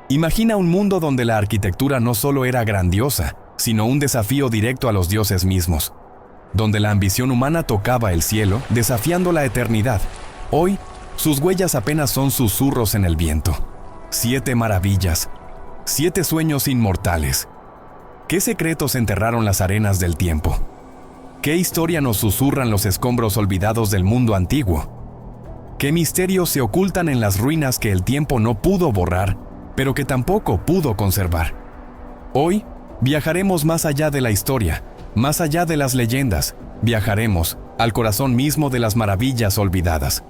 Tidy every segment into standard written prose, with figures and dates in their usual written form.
Imagina un mundo donde la arquitectura no solo era grandiosa, sino un desafío directo a los dioses mismos, donde la ambición humana tocaba el cielo, desafiando la eternidad. Hoy, sus huellas apenas son susurros en el viento. 7 maravillas, 7 sueños inmortales. ¿Qué secretos enterraron las arenas del tiempo? ¿Qué historia nos susurran los escombros olvidados del mundo antiguo? ¿Qué misterios se ocultan en las ruinas que el tiempo no pudo borrar, pero que tampoco pudo conservar? Hoy, viajaremos más allá de la historia, más allá de las leyendas. Viajaremos al corazón mismo de las maravillas olvidadas.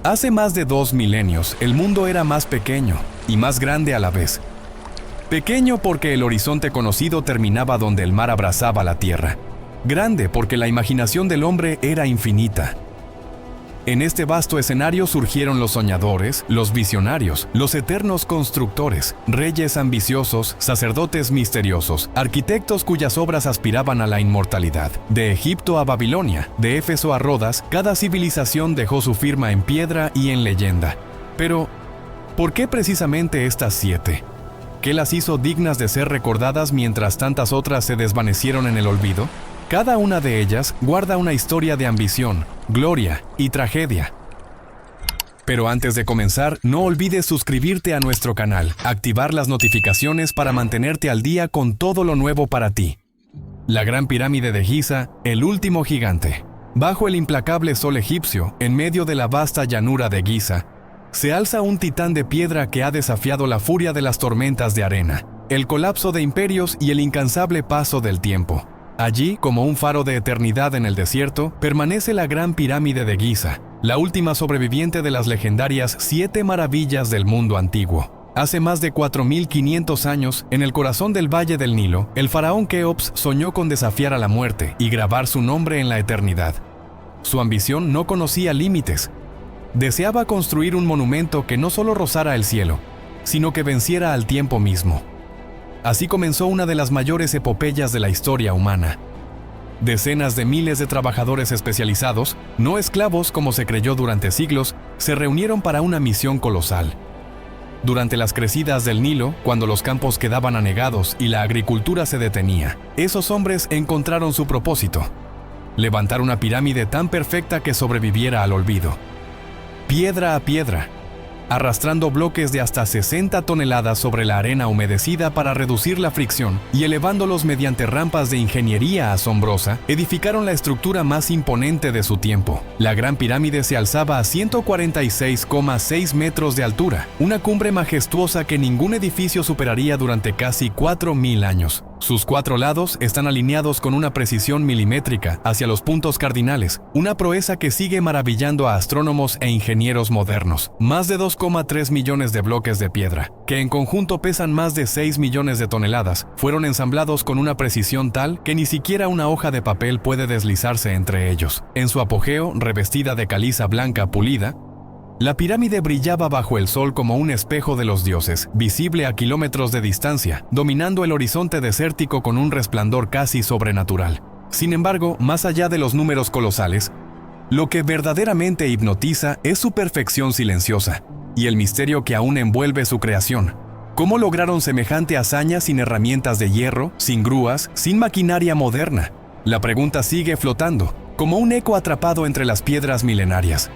Hace más de 2 milenios, el mundo era más pequeño y más grande a la vez. Pequeño porque el horizonte conocido terminaba donde el mar abrazaba la tierra. Grande porque la imaginación del hombre era infinita. En este vasto escenario surgieron los soñadores, los visionarios, los eternos constructores, reyes ambiciosos, sacerdotes misteriosos, arquitectos cuyas obras aspiraban a la inmortalidad. De Egipto a Babilonia, de Éfeso a Rodas, cada civilización dejó su firma en piedra y en leyenda. Pero, ¿por qué precisamente estas 7? ¿Qué las hizo dignas de ser recordadas mientras tantas otras se desvanecieron en el olvido? Cada una de ellas guarda una historia de ambición, gloria y tragedia. Pero antes de comenzar, no olvides suscribirte a nuestro canal, activar las notificaciones para mantenerte al día con todo lo nuevo para ti. La Gran Pirámide de Giza, el último gigante. Bajo el implacable sol egipcio, en medio de la vasta llanura de Giza, se alza un titán de piedra que ha desafiado la furia de las tormentas de arena, el colapso de imperios y el incansable paso del tiempo. Allí, como un faro de eternidad en el desierto, permanece la Gran Pirámide de Giza, la última sobreviviente de las legendarias 7 maravillas del mundo antiguo. Hace más de 4.500 años, en el corazón del Valle del Nilo, el faraón Keops soñó con desafiar a la muerte y grabar su nombre en la eternidad. Su ambición no conocía límites. Deseaba construir un monumento que no solo rozara el cielo, sino que venciera al tiempo mismo. Así comenzó una de las mayores epopeyas de la historia humana. Decenas de miles de trabajadores especializados, no esclavos como se creyó durante siglos, se reunieron para una misión colosal. Durante las crecidas del Nilo, cuando los campos quedaban anegados y la agricultura se detenía, esos hombres encontraron su propósito: levantar una pirámide tan perfecta que sobreviviera al olvido. Piedra a piedra, arrastrando bloques de hasta 60 toneladas sobre la arena humedecida para reducir la fricción y elevándolos mediante rampas de ingeniería asombrosa, edificaron la estructura más imponente de su tiempo. La Gran Pirámide se alzaba a 146,6 metros de altura, una cumbre majestuosa que ningún edificio superaría durante casi 4.000 años. Sus 4 lados están alineados con una precisión milimétrica hacia los puntos cardinales, una proeza que sigue maravillando a astrónomos e ingenieros modernos. Más de 2,3 millones de bloques de piedra, que en conjunto pesan más de 6 millones de toneladas, fueron ensamblados con una precisión tal que ni siquiera una hoja de papel puede deslizarse entre ellos. En su apogeo, revestida de caliza blanca pulida, la pirámide brillaba bajo el sol como un espejo de los dioses, visible a kilómetros de distancia, dominando el horizonte desértico con un resplandor casi sobrenatural. Sin embargo, más allá de los números colosales, lo que verdaderamente hipnotiza es su perfección silenciosa y el misterio que aún envuelve su creación. ¿Cómo lograron semejante hazaña sin herramientas de hierro, sin grúas, sin maquinaria moderna? La pregunta sigue flotando, como un eco atrapado entre las piedras milenarias.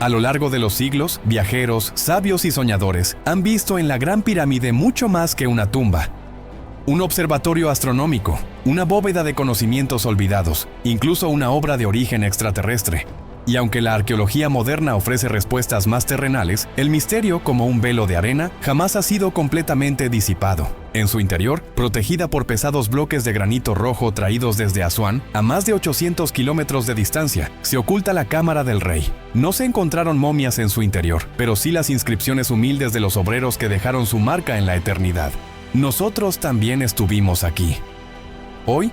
A lo largo de los siglos, viajeros, sabios y soñadores han visto en la Gran Pirámide mucho más que una tumba. Un observatorio astronómico, una bóveda de conocimientos olvidados, incluso una obra de origen extraterrestre. Y aunque la arqueología moderna ofrece respuestas más terrenales, el misterio, como un velo de arena, jamás ha sido completamente disipado. En su interior, protegida por pesados bloques de granito rojo traídos desde Asuán, a más de 800 kilómetros de distancia, se oculta la cámara del rey. No se encontraron momias en su interior, pero sí las inscripciones humildes de los obreros que dejaron su marca en la eternidad. Nosotros también estuvimos aquí. Hoy,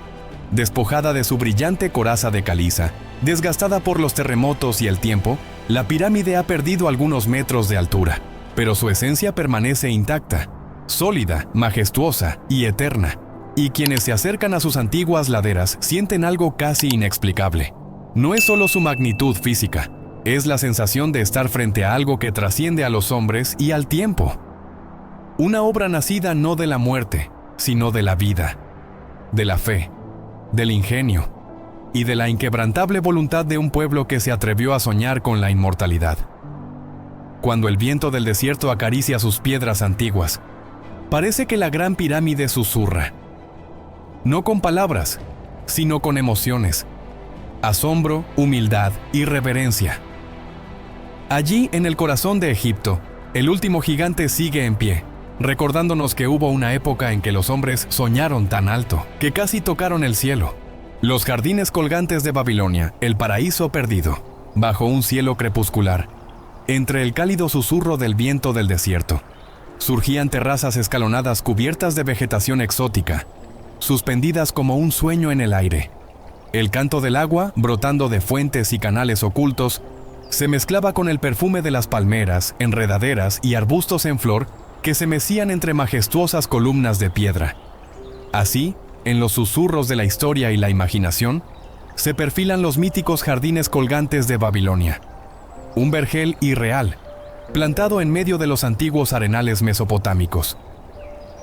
despojada de su brillante coraza de caliza, desgastada por los terremotos y el tiempo, la pirámide ha perdido algunos metros de altura, pero su esencia permanece intacta, sólida, majestuosa y eterna. Y quienes se acercan a sus antiguas laderas sienten algo casi inexplicable. No es solo su magnitud física, Es la sensación de estar frente a algo que trasciende a los hombres y al tiempo. Una obra nacida no de la muerte, sino de la vida, de la fe, del ingenio y de la inquebrantable voluntad de un pueblo que se atrevió a soñar con la inmortalidad. Cuando el viento del desierto acaricia sus piedras antiguas, parece que la gran pirámide susurra. No con palabras, sino con emociones, asombro, humildad y reverencia. Allí, en el corazón de Egipto, el último gigante sigue en pie, recordándonos que hubo una época en que los hombres soñaron tan alto, que casi tocaron el cielo. Los jardines colgantes de Babilonia, el paraíso perdido, bajo un cielo crepuscular, entre el cálido susurro del viento del desierto, surgían terrazas escalonadas cubiertas de vegetación exótica, suspendidas como un sueño en el aire. El canto del agua, brotando de fuentes y canales ocultos, se mezclaba con el perfume de las palmeras, enredaderas y arbustos en flor que se mecían entre majestuosas columnas de piedra. Así, en los susurros de la historia y la imaginación, se perfilan los míticos jardines colgantes de Babilonia. Un vergel irreal, plantado en medio de los antiguos arenales mesopotámicos.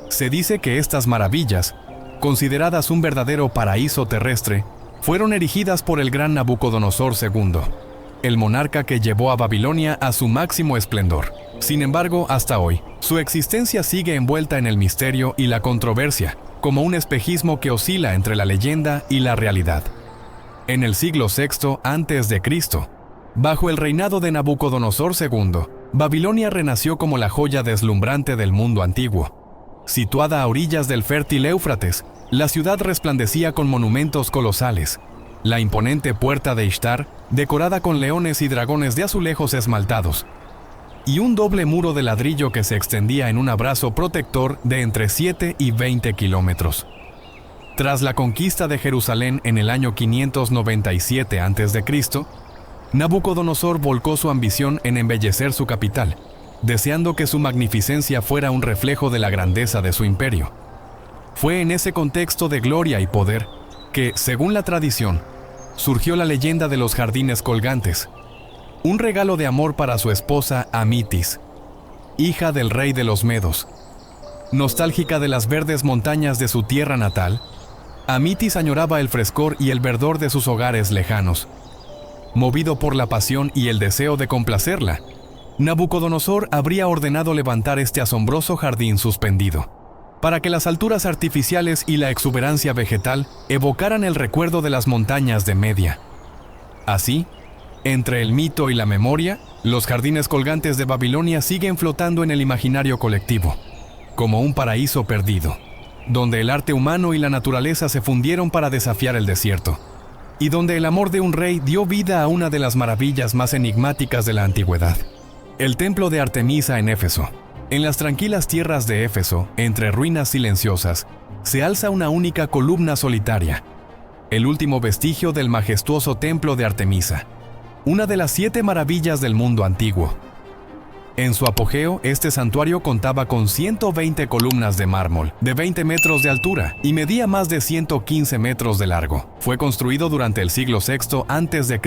Se dice que estas maravillas, consideradas un verdadero paraíso terrestre, fueron erigidas por el gran Nabucodonosor II, el monarca que llevó a Babilonia a su máximo esplendor. Sin embargo, hasta hoy, su existencia sigue envuelta en el misterio y la controversia, como un espejismo que oscila entre la leyenda y la realidad. En el siglo VI a.C., bajo el reinado de Nabucodonosor II, Babilonia renació como la joya deslumbrante del mundo antiguo. Situada a orillas del fértil Éufrates, la ciudad resplandecía con monumentos colosales. La imponente puerta de Ishtar, decorada con leones y dragones de azulejos esmaltados, y un doble muro de ladrillo que se extendía en un abrazo protector de entre 7 y 20 kilómetros. Tras la conquista de Jerusalén en el año 597 a.C., Nabucodonosor volcó su ambición en embellecer su capital, deseando que su magnificencia fuera un reflejo de la grandeza de su imperio. Fue en ese contexto de gloria y poder que, según la tradición, surgió la leyenda de los jardines colgantes, un regalo de amor para su esposa Amitis, hija del rey de los Medos. Nostálgica de las verdes montañas de su tierra natal, Amitis añoraba el frescor y el verdor de sus hogares lejanos. Movido por la pasión y el deseo de complacerla, Nabucodonosor habría ordenado levantar este asombroso jardín suspendido, para que las alturas artificiales y la exuberancia vegetal evocaran el recuerdo de las montañas de Media. Así, entre el mito y la memoria, los jardines colgantes de Babilonia siguen flotando en el imaginario colectivo, como un paraíso perdido, donde el arte humano y la naturaleza se fundieron para desafiar el desierto, y donde el amor de un rey dio vida a una de las maravillas más enigmáticas de la antigüedad. El templo de Artemisa en Éfeso. En las tranquilas tierras de Éfeso, entre ruinas silenciosas, se alza una única columna solitaria, el último vestigio del majestuoso templo de Artemisa, una de las 7 maravillas del mundo antiguo. En su apogeo, este santuario contaba con 120 columnas de mármol, de 20 metros de altura, y medía más de 115 metros de largo. Fue construido durante el siglo VI a.C.,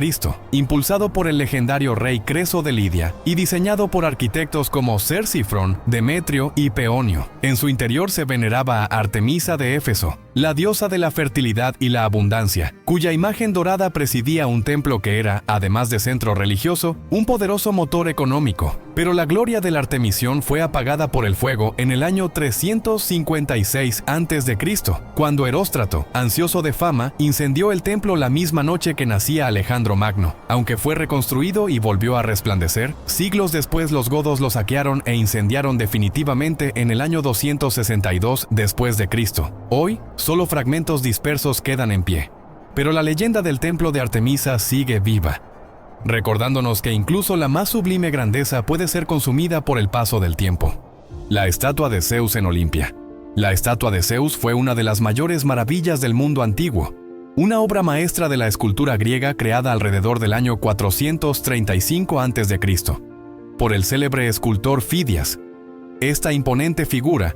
impulsado por el legendario rey Creso de Lidia, y diseñado por arquitectos como Cersífron, Demetrio y Peonio. En su interior se veneraba a Artemisa de Éfeso, la diosa de la fertilidad y la abundancia, cuya imagen dorada presidía un templo que era, además de centro religioso, un poderoso motor económico. Pero la gloria de la Artemisión fue apagada por el fuego en el año 356 a.C., cuando Heróstrato, ansioso de fama, incendió el templo la misma noche que nacía Alejandro Magno. Aunque fue reconstruido y volvió a resplandecer, siglos después los godos lo saquearon e incendiaron definitivamente en el año 262 después de Cristo. Hoy, solo fragmentos dispersos quedan en pie, pero la leyenda del templo de Artemisa sigue viva, recordándonos que incluso la más sublime grandeza puede ser consumida por el paso del tiempo. La estatua de Zeus en Olimpia. La estatua de Zeus fue una de las mayores maravillas del mundo antiguo, una obra maestra de la escultura griega creada alrededor del año 435 a.C. por el célebre escultor Fidias. Esta imponente figura,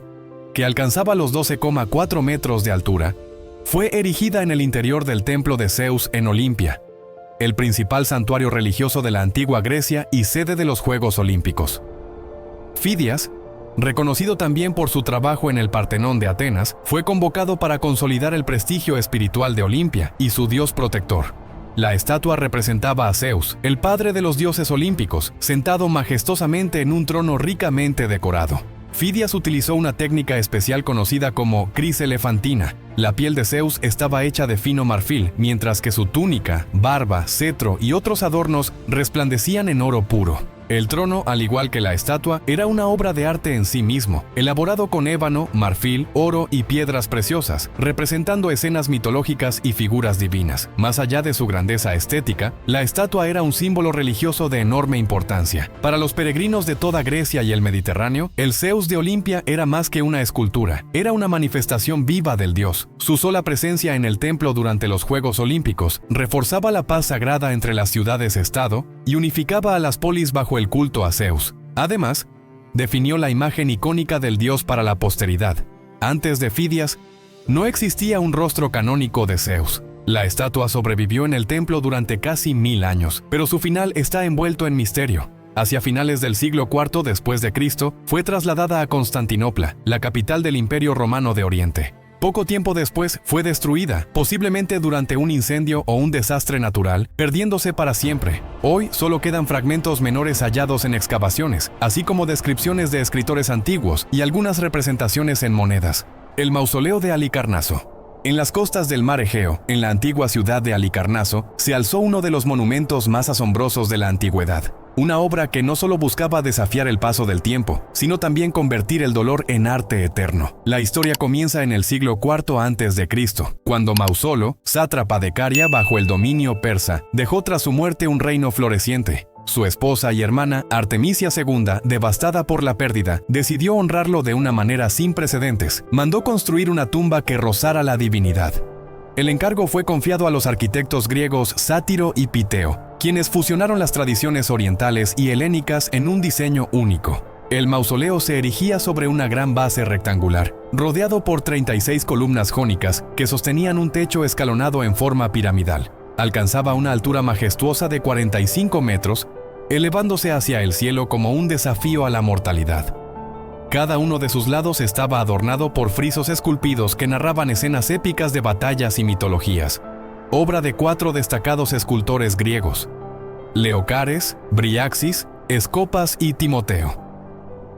que alcanzaba los 12,4 metros de altura, fue erigida en el interior del templo de Zeus en Olimpia, el principal santuario religioso de la antigua Grecia y sede de los Juegos Olímpicos. Fidias, reconocido también por su trabajo en el Partenón de Atenas, fue convocado para consolidar el prestigio espiritual de Olimpia y su dios protector. La estatua representaba a Zeus, el padre de los dioses olímpicos, sentado majestuosamente en un trono ricamente decorado. Fidias utilizó una técnica especial conocida como criselefantina. La piel de Zeus estaba hecha de fino marfil, mientras que su túnica, barba, cetro y otros adornos resplandecían en oro puro. El trono, al igual que la estatua, era una obra de arte en sí mismo, elaborado con ébano, marfil, oro y piedras preciosas, representando escenas mitológicas y figuras divinas. Más allá de su grandeza estética, la estatua era un símbolo religioso de enorme importancia. Para los peregrinos de toda Grecia y el Mediterráneo, el Zeus de Olimpia era más que una escultura, era una manifestación viva del dios. Su sola presencia en el templo durante los Juegos Olímpicos reforzaba la paz sagrada entre las ciudades-estado y unificaba a las polis bajo el culto a Zeus. Además, definió la imagen icónica del dios para la posteridad. Antes de Fidias, no existía un rostro canónico de Zeus. La estatua sobrevivió en el templo durante casi 1000 años, pero su final está envuelto en misterio. Hacia finales del siglo IV después de Cristo, fue trasladada a Constantinopla, la capital del Imperio Romano de Oriente. Poco tiempo después fue destruida, posiblemente durante un incendio o un desastre natural, perdiéndose para siempre. Hoy solo quedan fragmentos menores hallados en excavaciones, así como descripciones de escritores antiguos y algunas representaciones en monedas. El mausoleo de Halicarnaso. En las costas del mar Egeo, en la antigua ciudad de Halicarnaso, se alzó uno de los monumentos más asombrosos de la antigüedad. Una obra que no solo buscaba desafiar el paso del tiempo, sino también convertir el dolor en arte eterno. La historia comienza en el siglo IV a.C., cuando Mausolo, sátrapa de Caria bajo el dominio persa, dejó tras su muerte un reino floreciente. Su esposa y hermana, Artemisia II, devastada por la pérdida, decidió honrarlo de una manera sin precedentes. Mandó construir una tumba que rozara la divinidad. El encargo fue confiado a los arquitectos griegos Sátiro y Piteo, quienes fusionaron las tradiciones orientales y helénicas en un diseño único. El mausoleo se erigía sobre una gran base rectangular, rodeado por 36 columnas jónicas que sostenían un techo escalonado en forma piramidal. Alcanzaba una altura majestuosa de 45 metros, elevándose hacia el cielo como un desafío a la mortalidad. Cada uno de sus lados estaba adornado por frisos esculpidos que narraban escenas épicas de batallas y mitologías, obra de 4 destacados escultores griegos: Leocares, Briaxis, Escopas y Timoteo.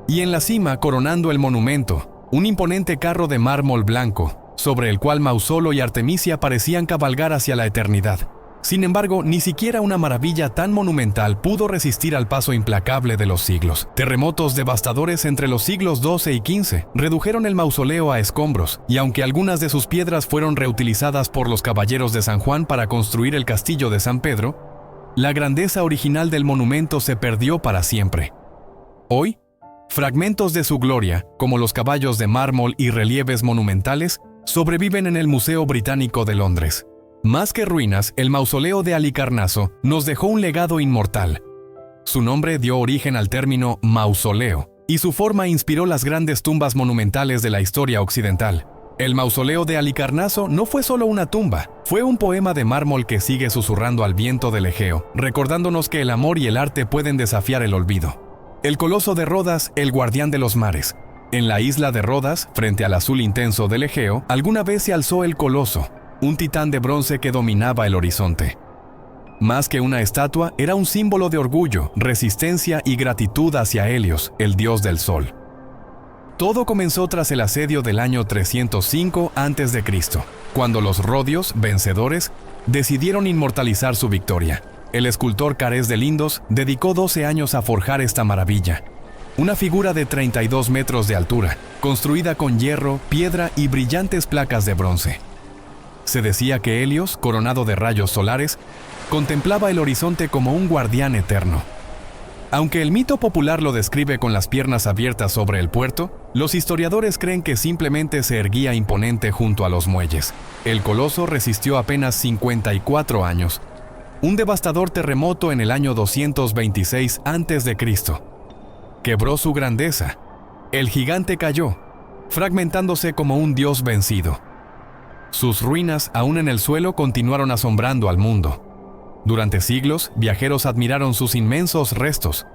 Y en la cima, coronando el monumento, un imponente carro de mármol blanco, sobre el cual Mausolo y Artemisia parecían cabalgar hacia la eternidad. Sin embargo, ni siquiera una maravilla tan monumental pudo resistir al paso implacable de los siglos. Terremotos devastadores entre los siglos XII y XV redujeron el mausoleo a escombros, y aunque algunas de sus piedras fueron reutilizadas por los caballeros de San Juan para construir el castillo de San Pedro, la grandeza original del monumento se perdió para siempre. Hoy, fragmentos de su gloria, como los caballos de mármol y relieves monumentales, sobreviven en el Museo Británico de Londres. Más que ruinas, el mausoleo de Halicarnaso nos dejó un legado inmortal. Su nombre dio origen al término mausoleo, y su forma inspiró las grandes tumbas monumentales de la historia occidental. El mausoleo de Halicarnaso no fue solo una tumba, fue un poema de mármol que sigue susurrando al viento del Egeo, recordándonos que el amor y el arte pueden desafiar el olvido. El coloso de Rodas, el guardián de los mares. En la isla de Rodas, frente al azul intenso del Egeo, alguna vez se alzó el coloso, un titán de bronce que dominaba el horizonte. Más que una estatua, era un símbolo de orgullo, resistencia y gratitud hacia Helios, el dios del sol. Todo comenzó tras el asedio del año 305 a.C., cuando los rodios, vencedores, decidieron inmortalizar su victoria. El escultor Carés de Lindos dedicó 12 años a forjar esta maravilla. Una figura de 32 metros de altura, construida con hierro, piedra y brillantes placas de bronce. Se decía que Helios, coronado de rayos solares, contemplaba el horizonte como un guardián eterno. Aunque el mito popular lo describe con las piernas abiertas sobre el puerto, los historiadores creen que simplemente se erguía imponente junto a los muelles. El coloso resistió apenas 54 años. Un devastador terremoto en el año 226 a.C. quebró su grandeza. El gigante cayó, fragmentándose como un dios vencido. Sus ruinas, aún en el suelo, continuaron asombrando al mundo. Durante siglos, viajeros admiraron sus inmensos restos,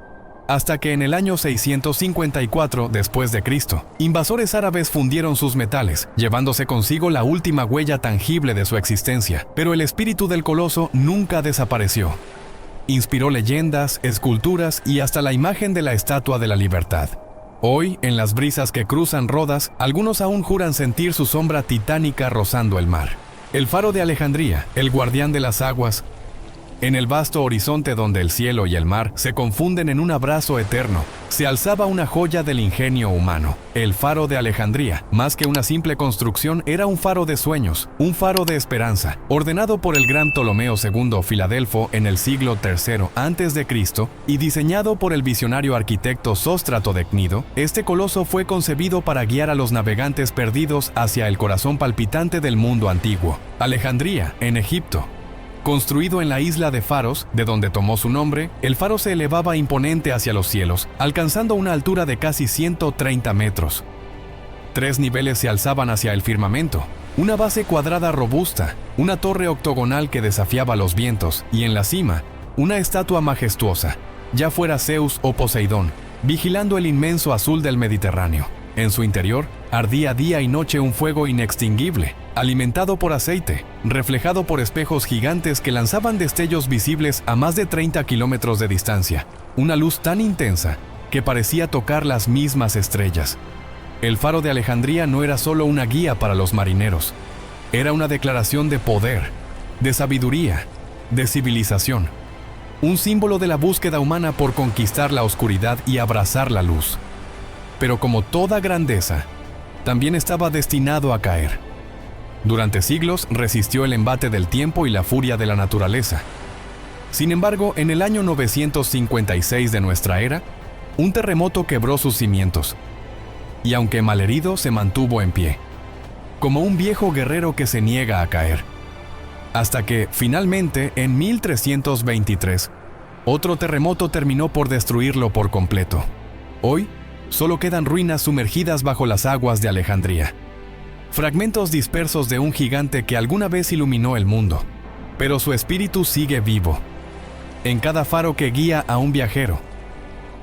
hasta que en el año 654 después de Cristo, invasores árabes fundieron sus metales, llevándose consigo la última huella tangible de su existencia. Pero el espíritu del coloso nunca desapareció. Inspiró leyendas, esculturas y hasta la imagen de la Estatua de la Libertad. Hoy, en las brisas que cruzan Rodas, algunos aún juran sentir su sombra titánica rozando el mar. El faro de Alejandría, el guardián de las aguas, en el vasto horizonte donde el cielo y el mar se confunden en un abrazo eterno, se alzaba una joya del ingenio humano. El faro de Alejandría, más que una simple construcción, era un faro de sueños, un faro de esperanza. Ordenado por el gran Ptolomeo II Filadelfo en el siglo III a.C. y diseñado por el visionario arquitecto Sóstrato de Cnido, este coloso fue concebido para guiar a los navegantes perdidos hacia el corazón palpitante del mundo antiguo. Alejandría, en Egipto. Construido en la isla de Faros, de donde tomó su nombre, el faro se elevaba imponente hacia los cielos, alcanzando una altura de casi 130 metros. 3 niveles se alzaban hacia el firmamento, una base cuadrada robusta, una torre octogonal que desafiaba los vientos, y en la cima, una estatua majestuosa, ya fuera Zeus o Poseidón, vigilando el inmenso azul del Mediterráneo. En su interior, ardía día y noche un fuego inextinguible, alimentado por aceite, reflejado por espejos gigantes que lanzaban destellos visibles a más de 30 kilómetros de distancia, una luz tan intensa que parecía tocar las mismas estrellas. El faro de Alejandría no era solo una guía para los marineros, era una declaración de poder, de sabiduría, de civilización, un símbolo de la búsqueda humana por conquistar la oscuridad y abrazar la luz. Pero como toda grandeza, también estaba destinado a caer. Durante siglos resistió el embate del tiempo y la furia de la naturaleza. Sin embargo, en el año 956 de nuestra era, un terremoto quebró sus cimientos, y aunque malherido, se mantuvo en pie, como un viejo guerrero que se niega a caer. Hasta que, finalmente, en 1323, otro terremoto terminó por destruirlo por completo. Hoy, solo quedan ruinas sumergidas bajo las aguas de Alejandría. Fragmentos dispersos de un gigante que alguna vez iluminó el mundo, pero su espíritu sigue vivo. En cada faro que guía a un viajero,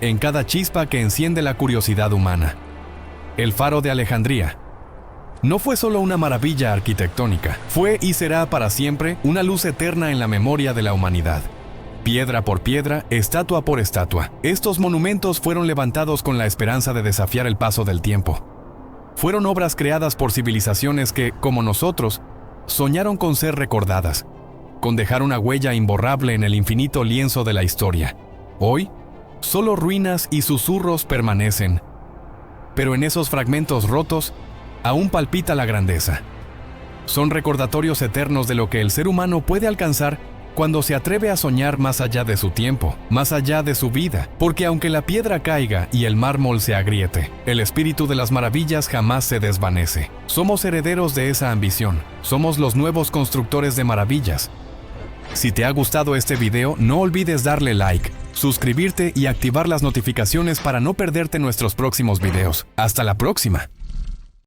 en cada chispa que enciende la curiosidad humana. El faro de Alejandría no fue solo una maravilla arquitectónica, fue y será para siempre una luz eterna en la memoria de la humanidad. Piedra por piedra, estatua por estatua, estos monumentos fueron levantados con la esperanza de desafiar el paso del tiempo. Fueron obras creadas por civilizaciones que, como nosotros, soñaron con ser recordadas, con dejar una huella imborrable en el infinito lienzo de la historia. Hoy, solo ruinas y susurros permanecen, pero en esos fragmentos rotos, aún palpita la grandeza. Son recordatorios eternos de lo que el ser humano puede alcanzar cuando se atreve a soñar más allá de su tiempo, más allá de su vida, porque aunque la piedra caiga y el mármol se agriete, el espíritu de las maravillas jamás se desvanece. Somos herederos de esa ambición, somos los nuevos constructores de maravillas. Si te ha gustado este video, no olvides darle like, suscribirte y activar las notificaciones para no perderte nuestros próximos videos. ¡Hasta la próxima!